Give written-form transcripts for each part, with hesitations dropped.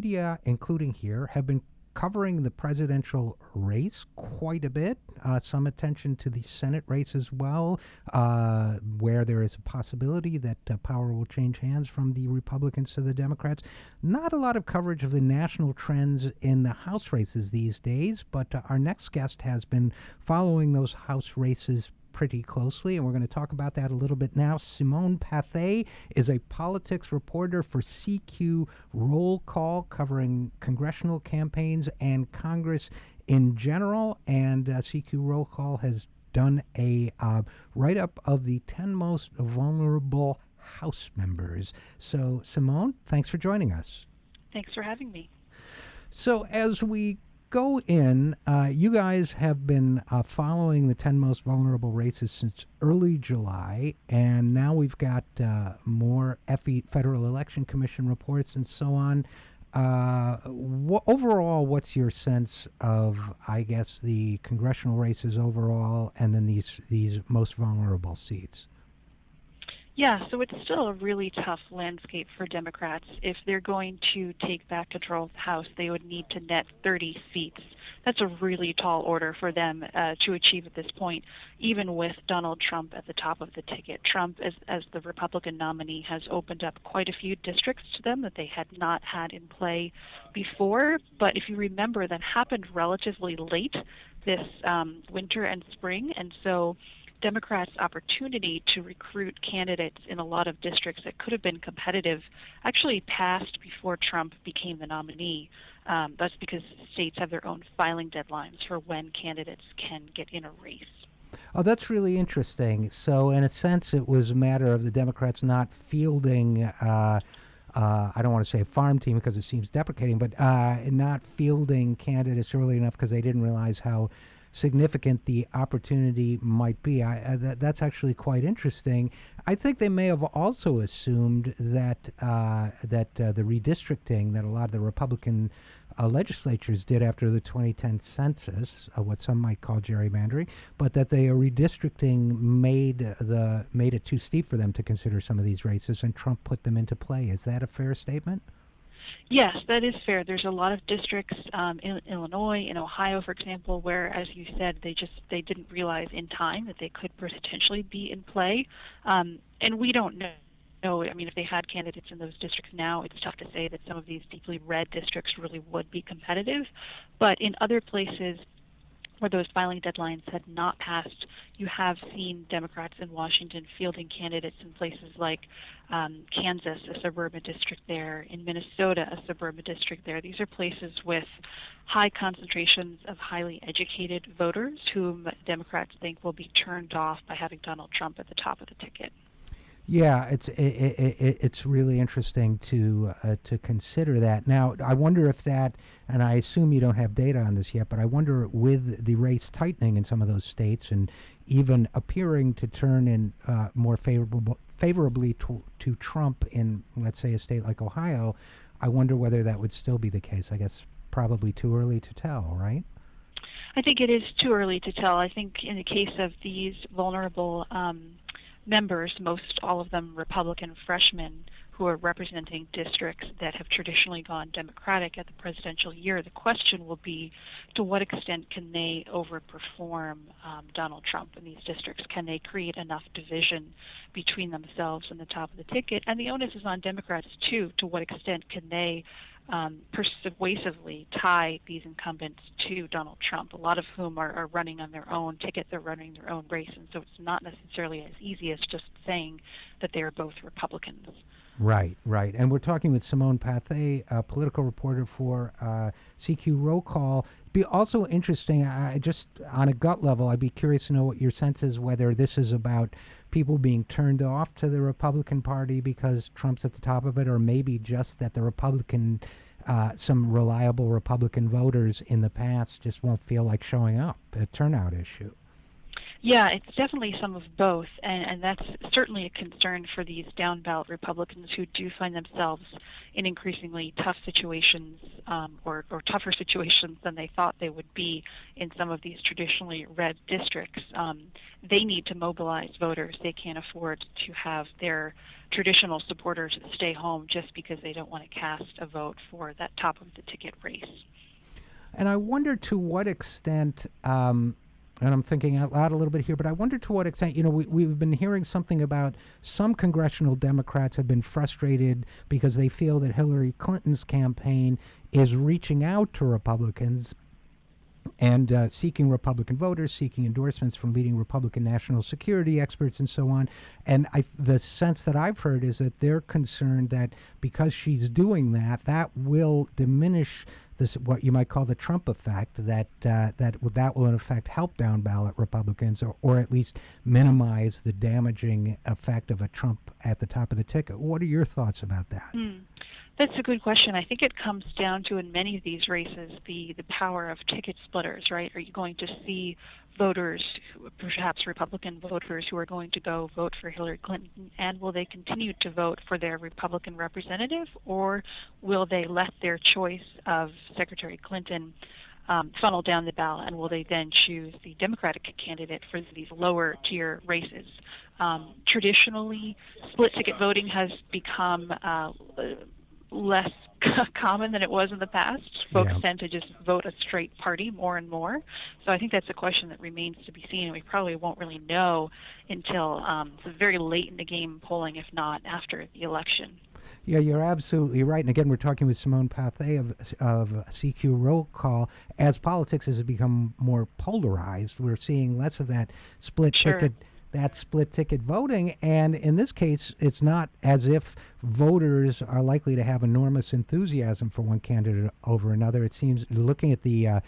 media, including here, have been covering the presidential race quite a bit. Some attention to the Senate race as well, where there is a possibility that power will change hands from the Republicans to the Democrats. Not a lot of coverage of the national trends in the House races these days, but our next guest has been following those House races pretty closely, and we're going to talk about that a little bit now. Simone Pathé is a politics reporter for CQ Roll Call, covering congressional campaigns and Congress in general, and CQ Roll Call has done a write-up of the 10 most vulnerable House members. So, Simone, thanks for joining us. Thanks for having me. So, as we go in, you guys have been following the 10 most vulnerable races since early July, and now we've got more Federal Election Commission reports and so on. Overall, what's your sense of, I guess, the congressional races overall, and then these most vulnerable seats? Yeah, so it's still a really tough landscape for Democrats. If they're going to take back control of the House, they would need to net 30 seats. That's a really tall order for them to achieve at this point, even with Donald Trump at the top of the ticket. Trump, as the Republican nominee, has opened up quite a few districts to them that they had not had in play before. But if you remember, that happened relatively late this winter and spring, and so Democrats' opportunity to recruit candidates in a lot of districts that could have been competitive actually passed before Trump became the nominee. That's because states have their own filing deadlines for when candidates can get in a race. Oh, that's really interesting. So, in a sense, it was a matter of the Democrats not fielding, I don't want to say a farm team because it seems deprecating, but not fielding candidates early enough because they didn't realize how significant the opportunity might be. That's actually quite interesting. I think they may have also assumed that the redistricting that a lot of the Republican legislatures did after the 2010 census, what some might call gerrymandering, but that the redistricting made it too steep for them to consider some of these races, and Trump put them into play. Is that a fair statement? Yes, that is fair. There's a lot of districts in Illinois, in Ohio, for example, where, as you said, they didn't realize in time that they could potentially be in play. And we don't know. I mean, if they had candidates in those districts now, it's tough to say that some of these deeply red districts really would be competitive. But in other places where those filing deadlines had not passed, you have seen Democrats in Washington fielding candidates in places like Kansas, a suburban district there, in Minnesota, a suburban district there. These are places with high concentrations of highly educated voters whom Democrats think will be turned off by having Donald Trump at the top of the ticket. Yeah, it's really interesting to consider that. Now, I wonder if that, and I assume you don't have data on this yet, but I wonder, with the race tightening in some of those states and even appearing to turn in more favorably to Trump in, let's say, a state like Ohio, I wonder whether that would still be the case. I guess probably too early to tell, right? I think it is too early to tell. I think in the case of these vulnerable members, most all of them Republican freshmen who are representing districts that have traditionally gone Democratic at the presidential year, the question will be, to what extent can they overperform Donald Trump in these districts? Can they create enough division between themselves and the top of the ticket? And the onus is on Democrats, too. To what extent can they persuasively tie these incumbents to Donald Trump, a lot of whom are running on their own ticket, they're running their own race, and so it's not necessarily as easy as just saying that they are both Republicans. Right. And we're talking with Simone Pathé, a political reporter for CQ Roll Call. Be also interesting, just on a gut level, I'd be curious to know what your sense is, whether this is about people being turned off to the Republican Party because Trump's at the top of it, or maybe just that the Republican, some reliable Republican voters in the past just won't feel like showing up, a turnout issue. Yeah, it's definitely some of both, and that's certainly a concern for these down-ballot Republicans who do find themselves in increasingly tough situations, or tougher situations than they thought they would be in some of these traditionally red districts. They need to mobilize voters. They can't afford to have their traditional supporters stay home just because they don't want to cast a vote for that top of the ticket race. And I wonder to what extent, and I'm thinking out loud a little bit here, but I wonder to what extent, we've been hearing something about some congressional Democrats have been frustrated because they feel that Hillary Clinton's campaign is reaching out to Republicans and seeking Republican voters, seeking endorsements from leading Republican national security experts and so on. And the sense that I've heard is that they're concerned that because she's doing that, that will diminish this, what you might call the Trump effect, that will in effect help down ballot Republicans, or at least minimize the damaging effect of a Trump at the top of the ticket. What are your thoughts about that? That's a good question. I think it comes down to, in many of these races, the power of ticket splitters, right? Are you going to see voters, perhaps Republican voters, who are going to go vote for Hillary Clinton, and will they continue to vote for their Republican representative, or will they let their choice of Secretary Clinton funnel down the ballot, and will they then choose the Democratic candidate for these lower tier races? Traditionally, split ticket voting has become less common than it was in the past. Folks tend to just vote a straight party more and more. So I think that's a question that remains to be seen, and we probably won't really know until very late in the game polling, if not after the election. Yeah, you're absolutely right. And again, we're talking with Simone Pathé of CQ Roll Call. As politics has become more polarized, we're seeing less of that split ticket voting. And in this case, it's not as if voters are likely to have enormous enthusiasm for one candidate over another. It seems, looking at the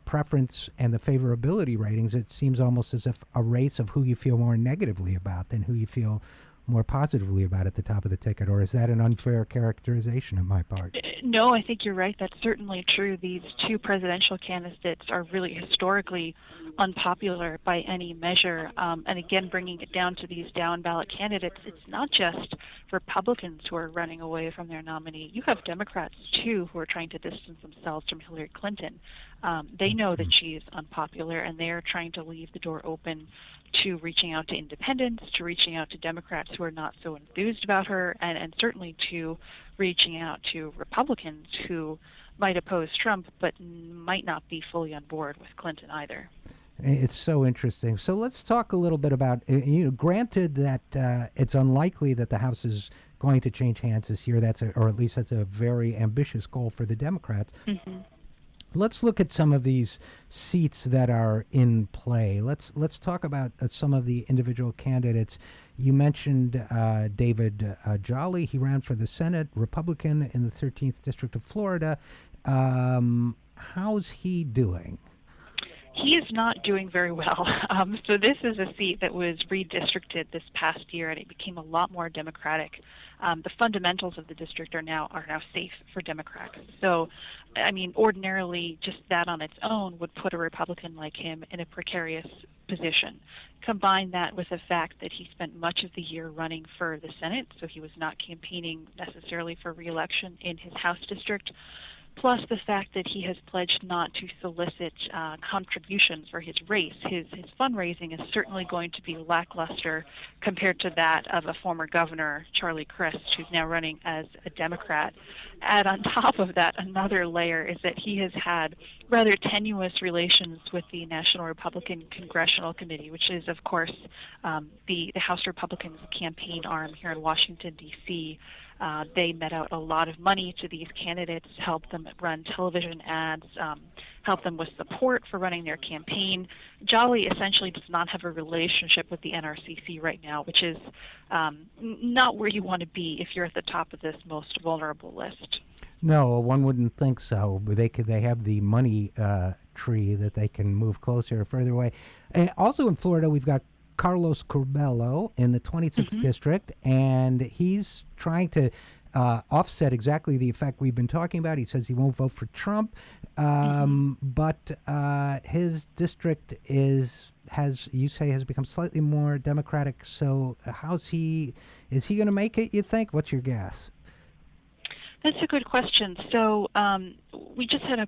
preference and the favorability ratings, it seems almost as if a race of who you feel more negatively about than who you feel more positively about at the top of the ticket. Or is that an unfair characterization on my part? No, I think you're right. That's certainly true. These two presidential candidates are really historically unpopular by any measure. And again, bringing it down to these down ballot candidates, it's not just Republicans who are running away from their nominee. You have Democrats, too, who are trying to distance themselves from Hillary Clinton. They know that she's unpopular, and they're trying to leave the door open to reaching out to independents, to reaching out to Democrats who are not so enthused about her, and certainly to reaching out to Republicans who might oppose Trump but might not be fully on board with Clinton either. It's so interesting. So let's talk a little bit about, granted that it's unlikely that the House is going to change hands this year, or at least that's a very ambitious goal for the Democrats. Mm-hmm. Let's look at some of these seats that are in play. Let's talk about some of the individual candidates. You mentioned David Jolly. He ran for the Senate, Republican in the 13th District of Florida. How's he doing? He is not doing very well. So this is a seat that was redistricted this past year, and it became a lot more Democratic. The fundamentals of the district are now safe for Democrats. So, I mean, ordinarily, just that on its own would put a Republican like him in a precarious position. Combine that with the fact that he spent much of the year running for the Senate, so he was not campaigning necessarily for re-election in his House district, plus the fact that he has pledged not to solicit contributions for his race. His fundraising is certainly going to be lackluster compared to that of a former governor, Charlie Crist, who's now running as a Democrat. And on top of that, another layer is that he has had rather tenuous relations with the National Republican Congressional Committee, which is, of course, the House Republicans' campaign arm here in Washington, D.C. They met out a lot of money to these candidates, helped them run television ads, helped them with support for running their campaign. Jolly essentially does not have a relationship with the NRCC right now, which is not where you want to be if you're at the top of this most vulnerable list. No, one wouldn't think so. But they have the money tree that they can move closer or further away. And also in Florida, we've got Carlos Curbelo in the 26th district, and he's trying to offset exactly the effect we've been talking about. He says he won't vote for Trump, but his district is has become slightly more Democratic. So is he going to make it, you think? What's your guess? That's a good question. So we just had a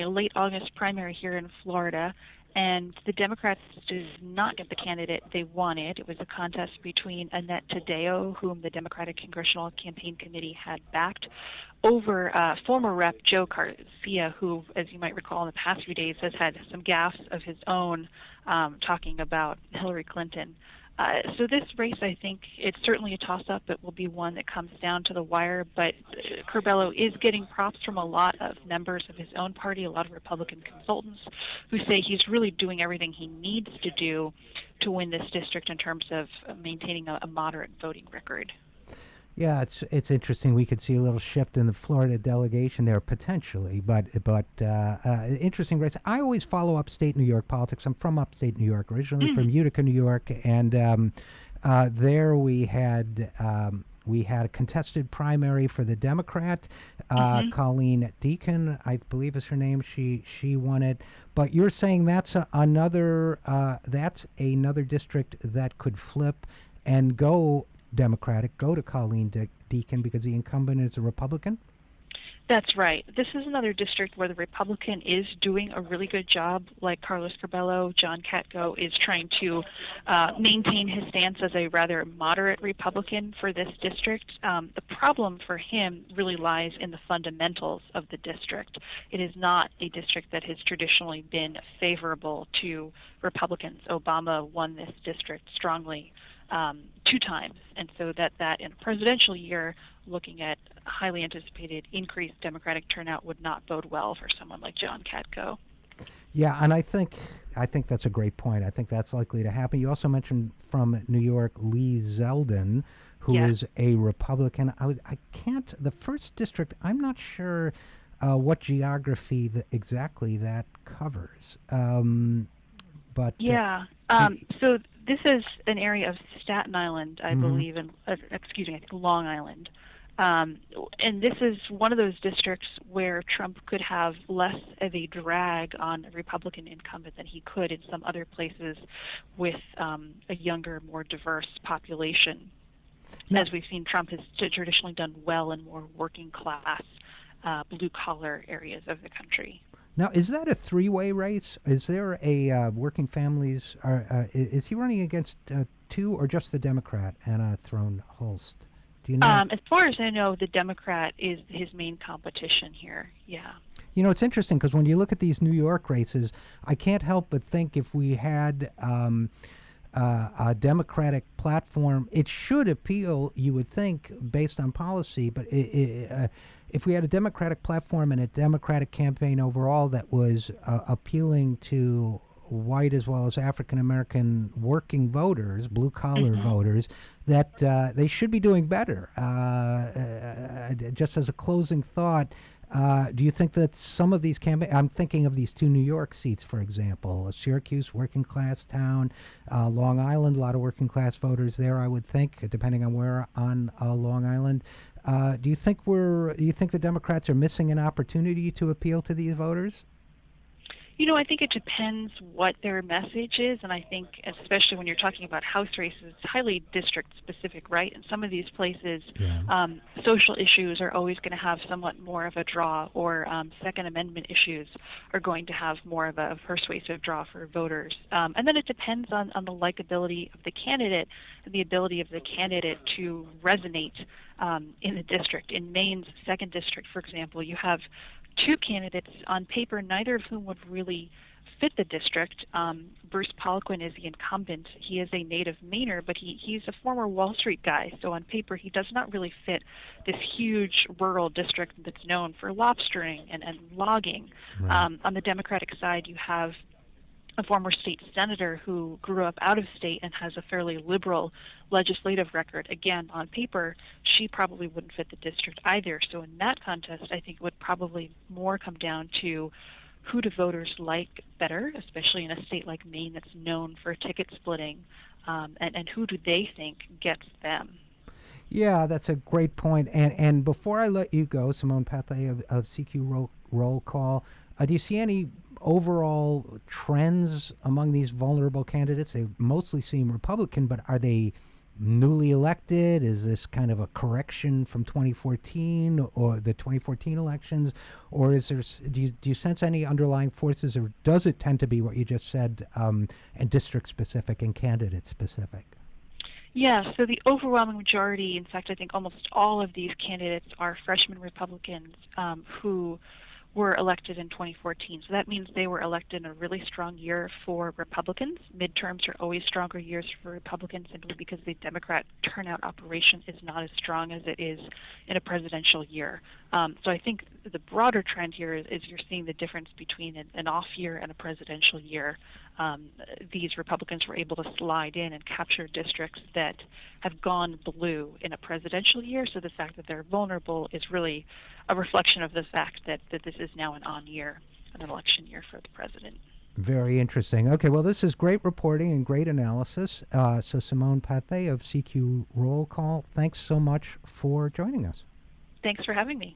late August primary here in Florida, and the Democrats did not get the candidate they wanted. It was a contest between Annette Taddeo, whom the Democratic Congressional Campaign Committee had backed, over former Rep. Joe Garcia, who, as you might recall, in the past few days has had some gaffes of his own talking about Hillary Clinton. So this race, I think, it's certainly a toss-up. It will be one that comes down to the wire, but Curbelo is getting props from a lot of members of his own party, a lot of Republican consultants, who say he's really doing everything he needs to do to win this district in terms of maintaining a moderate voting record. Yeah, it's interesting. We could see a little shift in the Florida delegation there potentially, but interesting race. I always follow upstate New York politics. I'm from upstate New York, originally from Utica, New York, and there we had a contested primary for the Democrat. Colleen Deacon, I believe is her name. She won it. But you're saying that's another district that could flip and go Democratic, go to Colleen Deacon because the incumbent is a Republican? That's right. This is another district where the Republican is doing a really good job, like Carlos Curbelo. John Katko is trying to maintain his stance as a rather moderate Republican for this district. The problem for him really lies in the fundamentals of the district. It is not a district that has traditionally been favorable to Republicans. Obama won this district strongly 2 times, and so that in a presidential year, looking at highly anticipated increased Democratic turnout would not bode well for someone like John Katko. Yeah, and I think that's a great point. I think that's likely to happen. You also mentioned from New York Lee Zeldin, who is a Republican. The first district, I'm not sure what geography exactly that covers. But so this is an area of Staten Island, I believe, and I think Long Island. And this is one of those districts where Trump could have less of a drag on a Republican incumbent than he could in some other places with a younger, more diverse population. As we've seen, Trump has traditionally done well in more working class, blue-collar areas of the country. Now, is that a 3-way race? Is there a working families? Is he running against 2 or just the Democrat, Anna Throne Holst? Do you know? As far as I know, the Democrat is his main competition here. Yeah. You know, it's interesting because when you look at these New York races, I can't help but think if we had a Democratic platform, it should appeal, you would think, based on policy, but if we had a Democratic platform and a Democratic campaign overall that was appealing to white as well as African American working voters, blue collar voters, that they should be doing better. Just as a closing thought, do you think that some of these campaigns, I'm thinking of these 2 New York seats, for example, Syracuse, working class town, Long Island, a lot of working class voters there, I would think, depending on where on Long Island. Do you think the Democrats are missing an opportunity to appeal to these voters? You know, I think it depends what their message is, and I think especially when you're talking about House races, it's highly district-specific, right? In some of these places, social issues are always going to have somewhat more of a draw, or Second Amendment issues are going to have more of a persuasive draw for voters. And then it depends on the likability of the candidate and the ability of the candidate to resonate in the district. In Maine's 2nd District, for example, you have 2 candidates on paper, neither of whom would really fit the district. Bruce Poliquin is the incumbent. He is a native Mainer, but he's a former Wall Street guy. So on paper, he does not really fit this huge rural district that's known for lobstering and logging. Right. On the Democratic side, you have a former state senator who grew up out of state and has a fairly liberal legislative record. Again, on paper, she probably wouldn't fit the district either. So in that contest, I think it would probably more come down to who do voters like better, especially in a state like Maine that's known for ticket splitting, and who do they think gets them. Yeah, that's a great point. And before I let you go, Simone Pathé of CQ Roll Call, do you see any overall trends among these vulnerable candidates? They mostly seem Republican, but are they newly elected? Is this kind of a correction from 2014 or the 2014 elections? Or is there, do you sense any underlying forces, or does it tend to be what you just said, and district specific and candidate specific? Yeah, so the overwhelming majority, in fact, I think almost all of these candidates are freshman Republicans who were elected in 2014. So that means they were elected in a really strong year for Republicans. Midterms are always stronger years for Republicans simply because the Democrat turnout operation is not as strong as it is in a presidential year. So I think the broader trend here is you're seeing the difference between an off year and a presidential year. These Republicans were able to slide in and capture districts that have gone blue in a presidential year. So the fact that they're vulnerable is really a reflection of the fact that this is now an on-year, an election year for the president. Very interesting. Okay, well, this is great reporting and great analysis. So Simone Pathé of CQ Roll Call, thanks so much for joining us. Thanks for having me.